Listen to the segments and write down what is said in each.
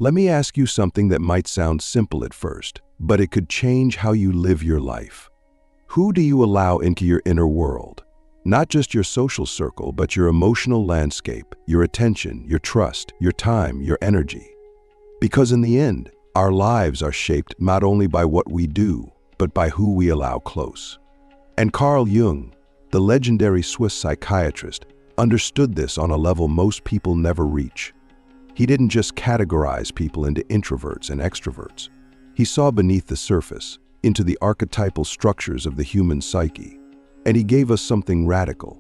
Let me ask you something that might sound simple at first, but it could change how you live your life. Who do you allow into your inner world? Not just your social circle, but your emotional landscape, your attention, your trust, your time, your energy. Because in the end, our lives are shaped not only by what we do, but by who we allow close. And Carl Jung, the legendary Swiss psychiatrist, understood this on a level most people never reach. He didn't just categorize people into introverts and extroverts. He saw beneath the surface, into the archetypal structures of the human psyche. And he gave us something radical,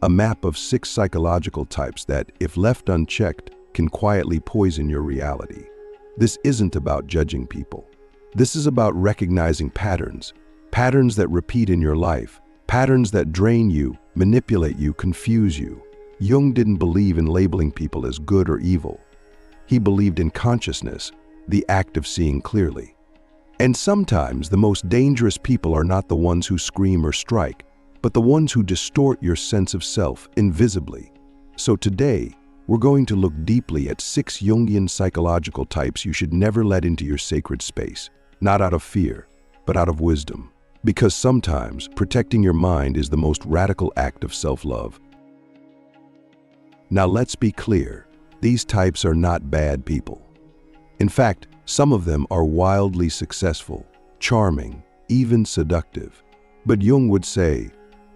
a map of 6 psychological types that, if left unchecked, can quietly poison your reality. This isn't about judging people. This is about recognizing patterns that repeat in your life, patterns that drain you, manipulate you, confuse you. Jung didn't believe in labeling people as good or evil. He believed in consciousness, the act of seeing clearly. And sometimes the most dangerous people are not the ones who scream or strike, but the ones who distort your sense of self invisibly. So today, we're going to look deeply at 6 Jungian psychological types you should never let into your sacred space, not out of fear, but out of wisdom. Because sometimes protecting your mind is the most radical act of self-love. Now let's be clear, these types are not bad people. In fact, some of them are wildly successful, charming, even seductive. But Jung would say,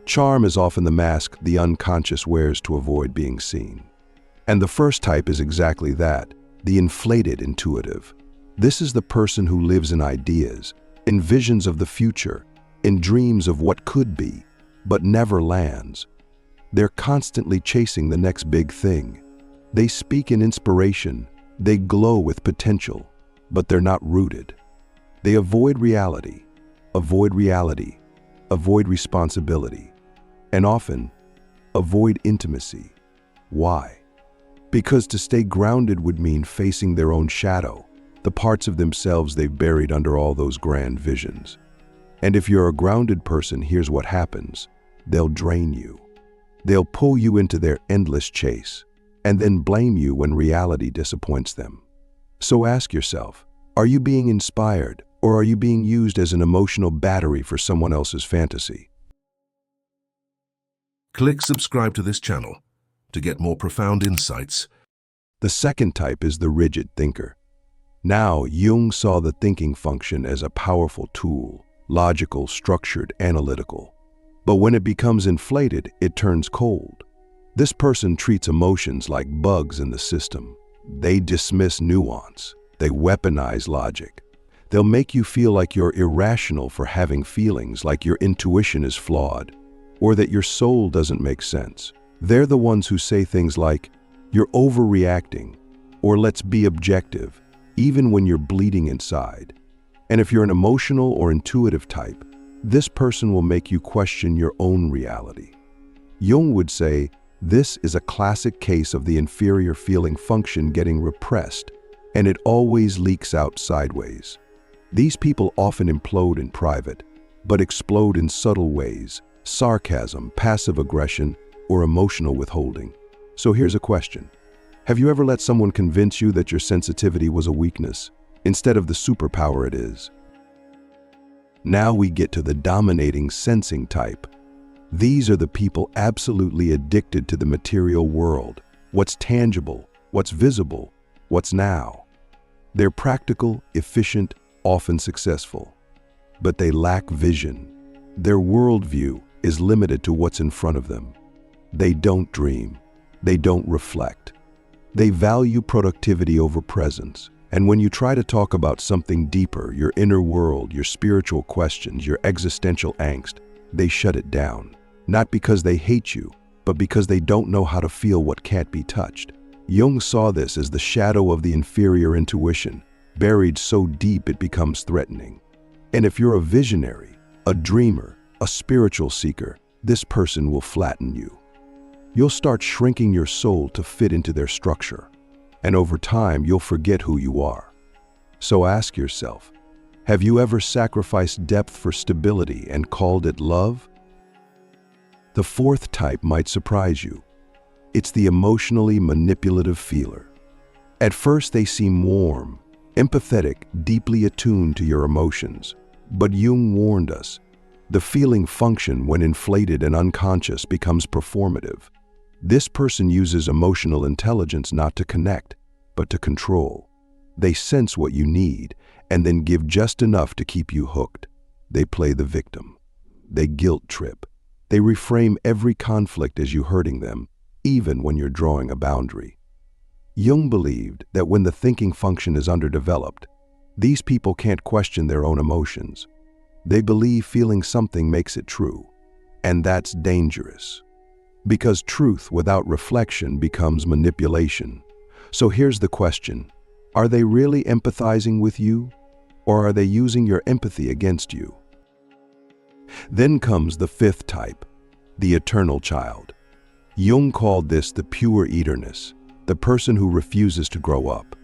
charm is often the mask the unconscious wears to avoid being seen. And the first type is exactly that, the inflated intuitive. This is the person who lives in ideas, in visions of the future, in dreams of what could be, but never lands. They're constantly chasing the next big thing. They speak in inspiration, they glow with potential, but they're not rooted. They avoid reality, avoid responsibility, and often avoid intimacy. Why? Because to stay grounded would mean facing their own shadow, the parts of themselves they've buried under all those grand visions. And if you're a grounded person, here's what happens. They'll drain you. They'll pull you into their endless chase, and then blame you when reality disappoints them. So ask yourself, are you being inspired, or are you being used as an emotional battery for someone else's fantasy? Click subscribe to this channel to get more profound insights. The second type is the rigid thinker. Now, Jung saw the thinking function as a powerful tool, logical, structured, analytical. But when it becomes inflated, it turns cold. This person treats emotions like bugs in the system. They dismiss nuance. They weaponize logic. They'll make you feel like you're irrational for having feelings, like your intuition is flawed, or that your soul doesn't make sense. They're the ones who say things like, you're overreacting, or let's be objective, even when you're bleeding inside. And if you're an emotional or intuitive type, this person will make you question your own reality. Jung would say, this is a classic case of the inferior feeling function getting repressed, and it always leaks out sideways. These people often implode in private, but explode in subtle ways, sarcasm, passive aggression, or emotional withholding. So here's a question. Have you ever let someone convince you that your sensitivity was a weakness, instead of the superpower it is? Now we get to the dominating sensing type. These are the people absolutely addicted to the material world, what's tangible, what's visible, what's now. They're practical, efficient, often successful, but they lack vision. Their worldview is limited to what's in front of them. They don't dream. They don't reflect. They value productivity over presence. And when you try to talk about something deeper, your inner world, your spiritual questions, your existential angst, they shut it down. Not because they hate you, but because they don't know how to feel what can't be touched. Jung saw this as the shadow of the inferior intuition, buried so deep it becomes threatening. And if you're a visionary, a dreamer, a spiritual seeker, this person will flatten you. You'll start shrinking your soul to fit into their structure, and over time you'll forget who you are. So ask yourself, have you ever sacrificed depth for stability and called it love? The fourth type might surprise you. It's the emotionally manipulative feeler. At first they seem warm, empathetic, deeply attuned to your emotions. But Jung warned us, the feeling function when inflated and unconscious becomes performative. This person uses emotional intelligence not to connect, but to control. They sense what you need and then give just enough to keep you hooked. They play the victim. They guilt trip. They reframe every conflict as you hurting them, even when you're drawing a boundary. Jung believed that when the thinking function is underdeveloped, these people can't question their own emotions. They believe feeling something makes it true, and that's dangerous. Because truth without reflection becomes manipulation. So here's the question: are they really empathizing with you, or are they using your empathy against you? Then comes the fifth type, the eternal child. Jung called this the pure eterness, the person who refuses to grow up.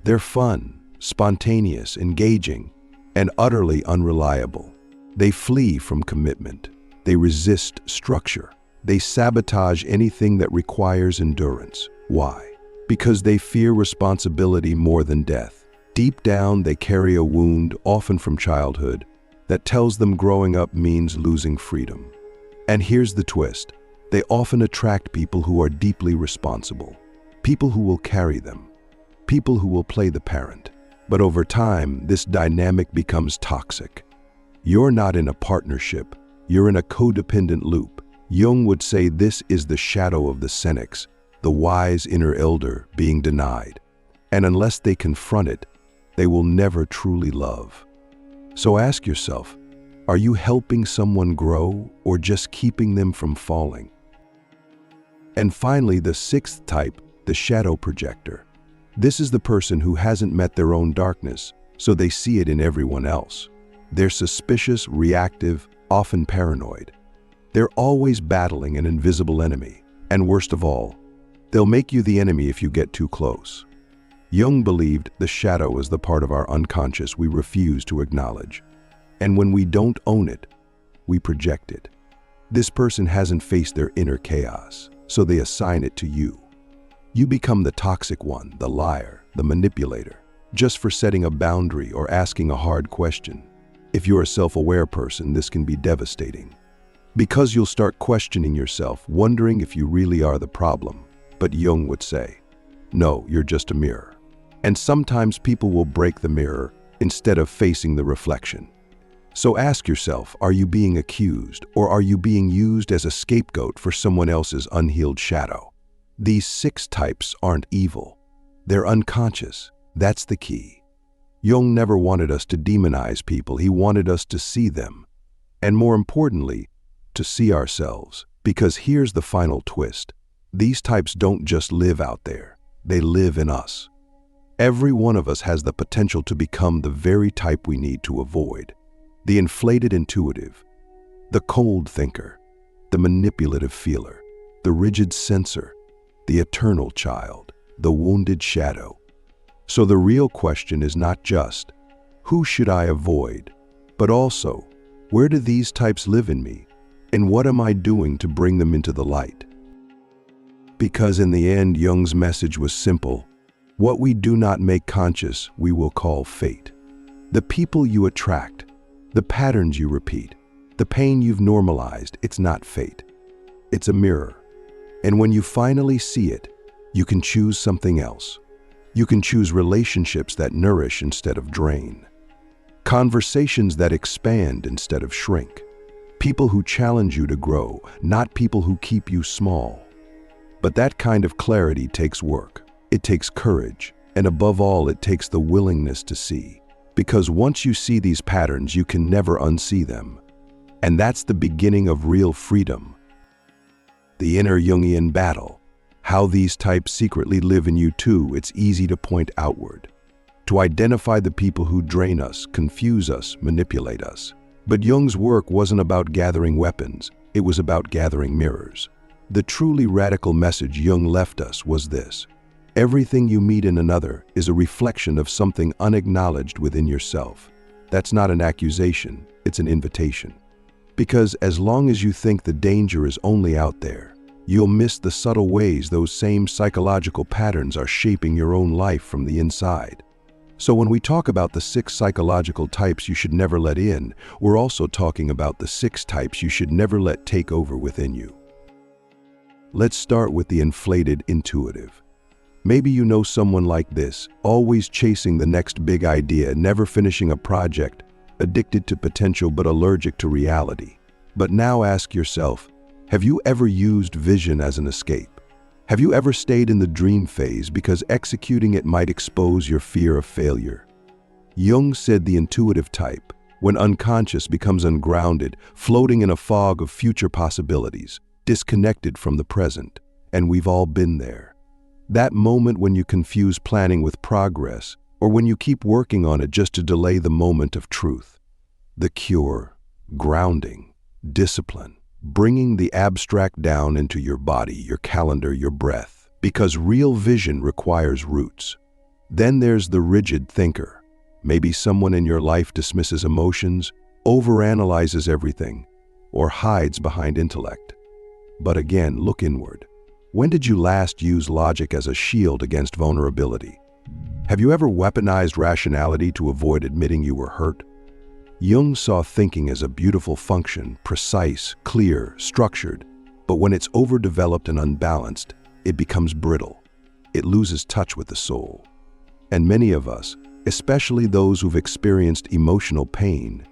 They're fun, spontaneous, engaging, and utterly unreliable. They flee from commitment. They resist structure. They sabotage anything that requires endurance. Why? Because they fear responsibility more than death. Deep down, they carry a wound, often from childhood, that tells them growing up means losing freedom. And here's the twist: they often attract people who are deeply responsible, people who will carry them, people who will play the parent. But over time, this dynamic becomes toxic. You're not in a partnership, you're in a codependent loop. Jung would say this is the shadow of the cynics, the wise inner elder being denied. And unless they confront it, they will never truly love. So ask yourself, are you helping someone grow or just keeping them from falling? And finally, the sixth type, the Shadow Projector. This is the person who hasn't met their own darkness, so they see it in everyone else. They're suspicious, reactive, often paranoid. They're always battling an invisible enemy. And worst of all, they'll make you the enemy if you get too close. Jung believed the shadow is the part of our unconscious we refuse to acknowledge. And when we don't own it, we project it. This person hasn't faced their inner chaos, so they assign it to you. You become the toxic one, the liar, the manipulator, just for setting a boundary or asking a hard question. If you're a self-aware person, this can be devastating, because you'll start questioning yourself, wondering if you really are the problem. But Jung would say, no, you're just a mirror. And sometimes people will break the mirror instead of facing the reflection. So ask yourself, are you being accused, or are you being used as a scapegoat for someone else's unhealed shadow? These 6 types aren't evil. They're unconscious. That's the key. Jung never wanted us to demonize people. He wanted us to see them. And more importantly, to see ourselves. Because here's the final twist. These types don't just live out there. They live in us. Every one of us has the potential to become the very type we need to avoid. The inflated intuitive, the cold thinker, the manipulative feeler, the rigid censor, the eternal child, the wounded shadow. So the real question is not just, who should I avoid, but also, where do these types live in me, and what am I doing to bring them into the light? Because in the end, Jung's message was simple. What we do not make conscious, we will call fate. The people you attract, the patterns you repeat, the pain you've normalized, it's not fate. It's a mirror. And when you finally see it, you can choose something else. You can choose relationships that nourish instead of drain. Conversations that expand instead of shrink. People who challenge you to grow, not people who keep you small. But that kind of clarity takes work. It takes courage. And above all, it takes the willingness to see. Because once you see these patterns, you can never unsee them. And that's the beginning of real freedom. The inner Jungian battle. How these types secretly live in you too. It's easy to point outward, to identify the people who drain us, confuse us, manipulate us. But Jung's work wasn't about gathering weapons. It was about gathering mirrors. The truly radical message Jung left us was this. Everything you meet in another is a reflection of something unacknowledged within yourself. That's not an accusation, it's an invitation. Because as long as you think the danger is only out there, You'll miss the subtle ways those same psychological patterns are shaping your own life from the inside. So when we talk about the 6 psychological types you should never let in, we're also talking about the 6 types you should never let take over within you. Let's start with the inflated intuitive. Maybe you know someone like this, always chasing the next big idea, never finishing a project, addicted to potential but allergic to reality. But now ask yourself, have you ever used vision as an escape? Have you ever stayed in the dream phase because executing it might expose your fear of failure? Jung said the intuitive type, when unconscious, becomes ungrounded, floating in a fog of future possibilities, disconnected from the present. And we've all been there. That moment when you confuse planning with progress, or when you keep working on it just to delay the moment of truth. The cure: grounding, discipline, bringing the abstract down into your body, your calendar, your breath, because real vision requires roots. Then there's the rigid thinker. Maybe someone in your life dismisses emotions, overanalyzes everything, or hides behind intellect. But again, look inward. When did you last use logic as a shield against vulnerability? Have you ever weaponized rationality to avoid admitting you were hurt? Jung saw thinking as a beautiful function, precise, clear, structured, but when it's overdeveloped and unbalanced, it becomes brittle. It loses touch with the soul. And many of us, especially those who've experienced emotional pain,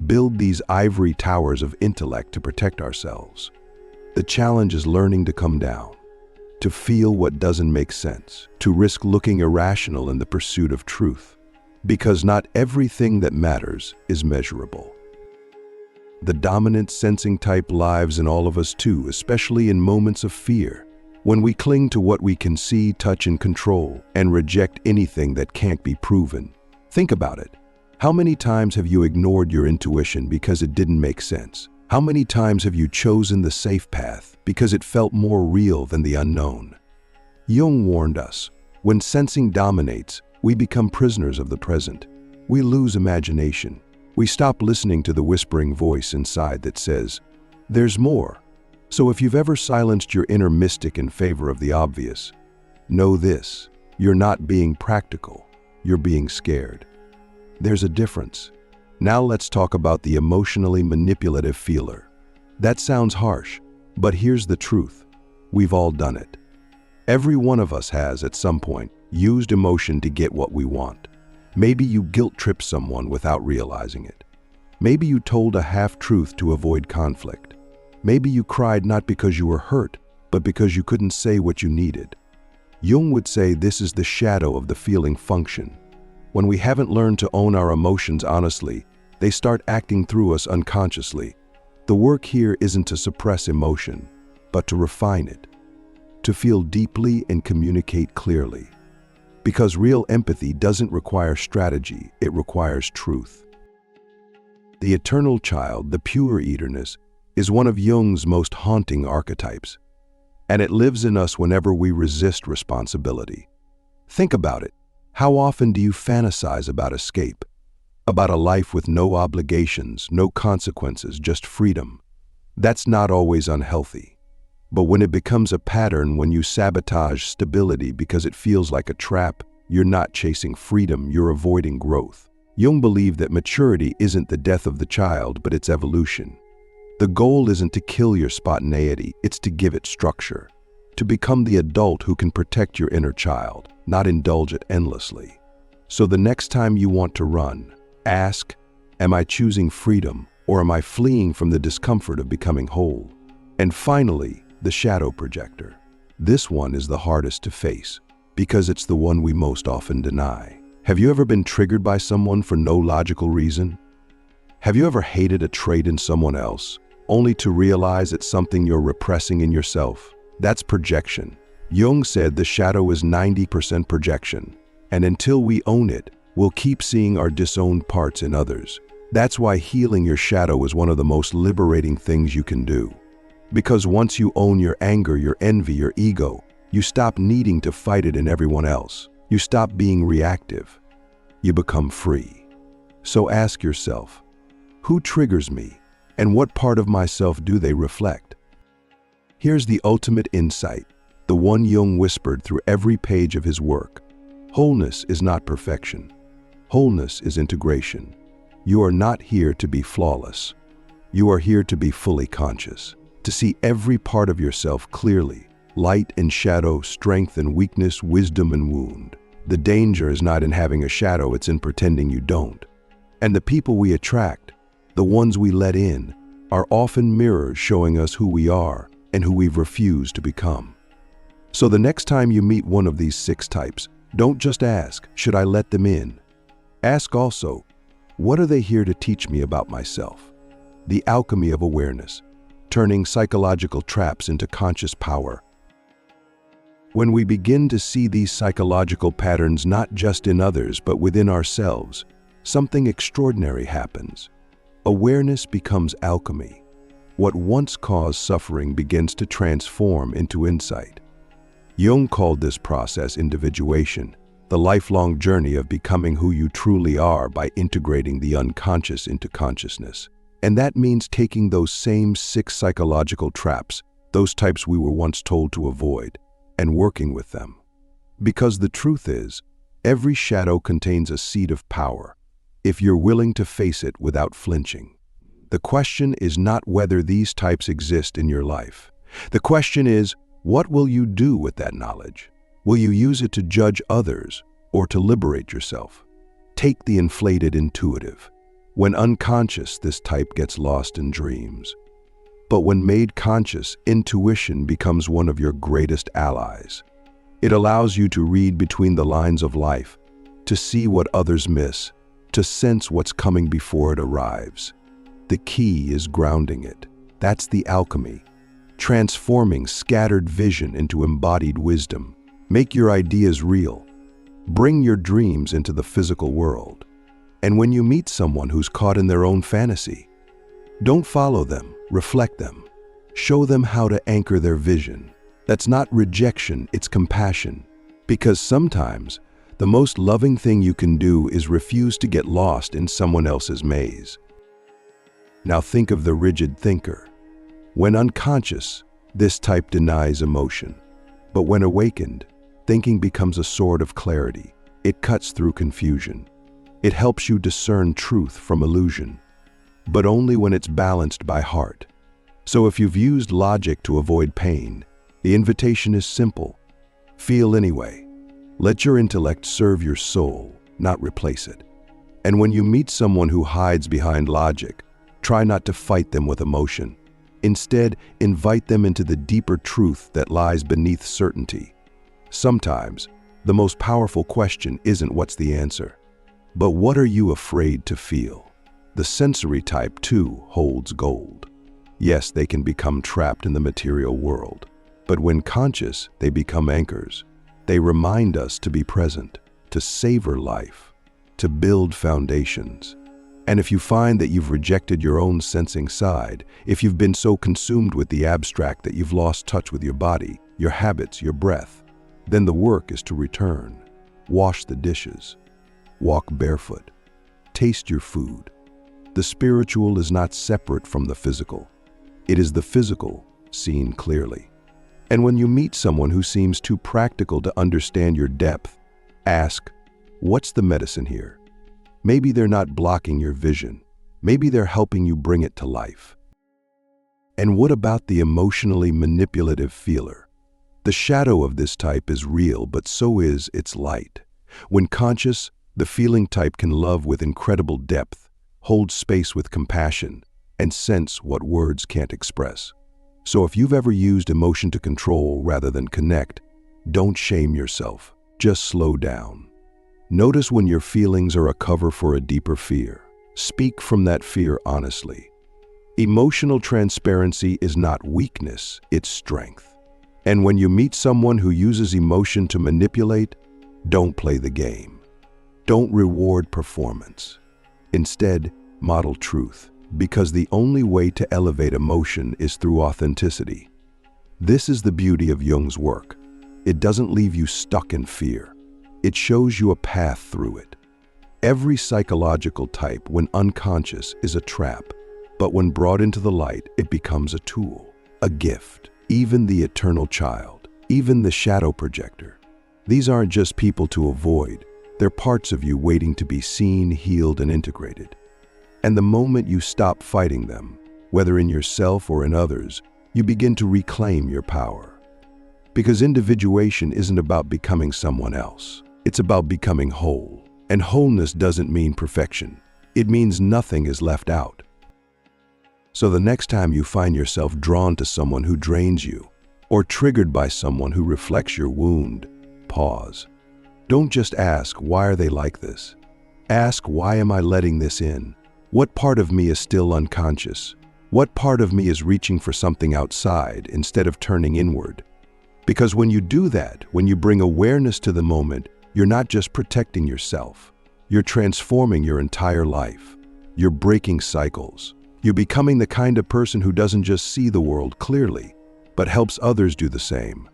build these ivory towers of intellect to protect ourselves. The challenge is learning to come down, to feel what doesn't make sense, to risk looking irrational in the pursuit of truth. Because not everything that matters is measurable. The dominant sensing type lives in all of us too, especially in moments of fear, when we cling to what we can see, touch, and control, and reject anything that can't be proven. Think about it. How many times have you ignored your intuition because it didn't make sense? How many times have you chosen the safe path because it felt more real than the unknown? Jung warned us, when sensing dominates, we become prisoners of the present. We lose imagination. We stop listening to the whispering voice inside that says, "There's more." So if you've ever silenced your inner mystic in favor of the obvious, know this: you're not being practical, you're being scared. There's a difference. Now let's talk about the emotionally manipulative feeler. That sounds harsh, but here's the truth. We've all done it. Every one of us has, at some point, used emotion to get what we want. Maybe you guilt-tripped someone without realizing it. Maybe you told a half-truth to avoid conflict. Maybe you cried not because you were hurt, but because you couldn't say what you needed. Jung would say this is the shadow of the feeling function. When we haven't learned to own our emotions honestly, they start acting through us unconsciously. The work here isn't to suppress emotion, but to refine it, to feel deeply and communicate clearly. Because real empathy doesn't require strategy, it requires truth. The eternal child, the pure eterness, is one of Jung's most haunting archetypes, and it lives in us whenever we resist responsibility. Think about it. How often do you fantasize about escape? About a life with no obligations, no consequences, just freedom? That's not always unhealthy. But when it becomes a pattern, when you sabotage stability because it feels like a trap, you're not chasing freedom, you're avoiding growth. Jung believed that maturity isn't the death of the child, but its evolution. The goal isn't to kill your spontaneity, it's to give it structure. To become the adult who can protect your inner child, not indulge it endlessly. So the next time you want to run, ask, am I choosing freedom, or am I fleeing from the discomfort of becoming whole? And finally, the shadow projector. This one is the hardest to face, because it's the one we most often deny. Have you ever been triggered by someone for no logical reason? Have you ever hated a trait in someone else, only to realize it's something you're repressing in yourself? That's projection. Jung said the shadow is 90% projection, and until we own it, we'll keep seeing our disowned parts in others. That's why healing your shadow is one of the most liberating things you can do. Because once you own your anger, your envy, your ego, you stop needing to fight it in everyone else. You stop being reactive. You become free. So ask yourself, who triggers me, and what part of myself do they reflect? Here's the ultimate insight, the one Jung whispered through every page of his work. Wholeness is not perfection. Wholeness is integration. You are not here to be flawless. You are here to be fully conscious, to see every part of yourself clearly, light and shadow, strength and weakness, wisdom and wound. The danger is not in having a shadow, it's in pretending you don't. And the people we attract, the ones we let in, are often mirrors showing us who we are and who we've refused to become. So the next time you meet one of these 6 types, don't just ask, should I let them in? Ask also, what are they here to teach me about myself? The alchemy of awareness, turning psychological traps into conscious power. When we begin to see these psychological patterns not just in others but within ourselves, something extraordinary happens. Awareness becomes alchemy. What once caused suffering begins to transform into insight. Jung called this process individuation, the lifelong journey of becoming who you truly are by integrating the unconscious into consciousness. And that means taking those same 6 psychological traps, those types we were once told to avoid, and working with them. Because the truth is, every shadow contains a seed of power, if you're willing to face it without flinching. The question is not whether these types exist in your life. The question is, what will you do with that knowledge? Will you use it to judge others or to liberate yourself? Take the inflated intuitive. When unconscious, this type gets lost in dreams. But when made conscious, intuition becomes one of your greatest allies. It allows you to read between the lines of life, to see what others miss, to sense what's coming before it arrives. The key is grounding it. That's the alchemy. Transforming scattered vision into embodied wisdom. Make your ideas real. Bring your dreams into the physical world. And when you meet someone who's caught in their own fantasy, don't follow them, reflect them. Show them how to anchor their vision. That's not rejection, it's compassion. Because sometimes, the most loving thing you can do is refuse to get lost in someone else's maze. Now think of the rigid thinker. When unconscious, this type denies emotion. But when awakened, thinking becomes a sword of clarity. It cuts through confusion. It helps you discern truth from illusion, but only when it's balanced by heart. So if you've used logic to avoid pain, the invitation is simple. Feel anyway. Let your intellect serve your soul, not replace it. And when you meet someone who hides behind logic, try not to fight them with emotion. Instead, invite them into the deeper truth that lies beneath certainty. Sometimes, the most powerful question isn't what's the answer, but what are you afraid to feel? The sensory type, too, holds gold. Yes, they can become trapped in the material world, but when conscious, they become anchors. They remind us to be present, to savor life, to build foundations. And if you find that you've rejected your own sensing side, if you've been so consumed with the abstract that you've lost touch with your body, your habits, your breath, then the work is to return. Wash the dishes. Walk barefoot. Taste your food. The spiritual is not separate from the physical. It is the physical seen clearly. And when you meet someone who seems too practical to understand your depth, ask, what's the medicine here? Maybe they're not blocking your vision. Maybe they're helping you bring it to life. And what about the emotionally manipulative feeler? The shadow of this type is real, but so is its light. When conscious, the feeling type can love with incredible depth, hold space with compassion, and sense what words can't express. So if you've ever used emotion to control rather than connect, don't shame yourself. Just slow down. Notice when your feelings are a cover for a deeper fear. Speak from that fear honestly. Emotional transparency is not weakness, it's strength. And when you meet someone who uses emotion to manipulate, don't play the game. Don't reward performance. Instead, model truth, because the only way to elevate emotion is through authenticity. This is the beauty of Jung's work. It doesn't leave you stuck in fear. It shows you a path through it. Every psychological type, when unconscious, is a trap, but when brought into the light, it becomes a tool, a gift. even the eternal child, even the shadow projector. These aren't just people to avoid, they're parts of you waiting to be seen, healed, and integrated. And the moment you stop fighting them, whether in yourself or in others, you begin to reclaim your power. Because individuation isn't about becoming someone else. It's about becoming whole. And wholeness doesn't mean perfection. It means nothing is left out. So the next time you find yourself drawn to someone who drains you, or triggered by someone who reflects your wound, pause. Don't just ask, why are they like this? Ask, why am I letting this in? What part of me is still unconscious? What part of me is reaching for something outside instead of turning inward? Because when you do that, when you bring awareness to the moment, you're not just protecting yourself. You're transforming your entire life. You're breaking cycles. You're becoming the kind of person who doesn't just see the world clearly, but helps others do the same.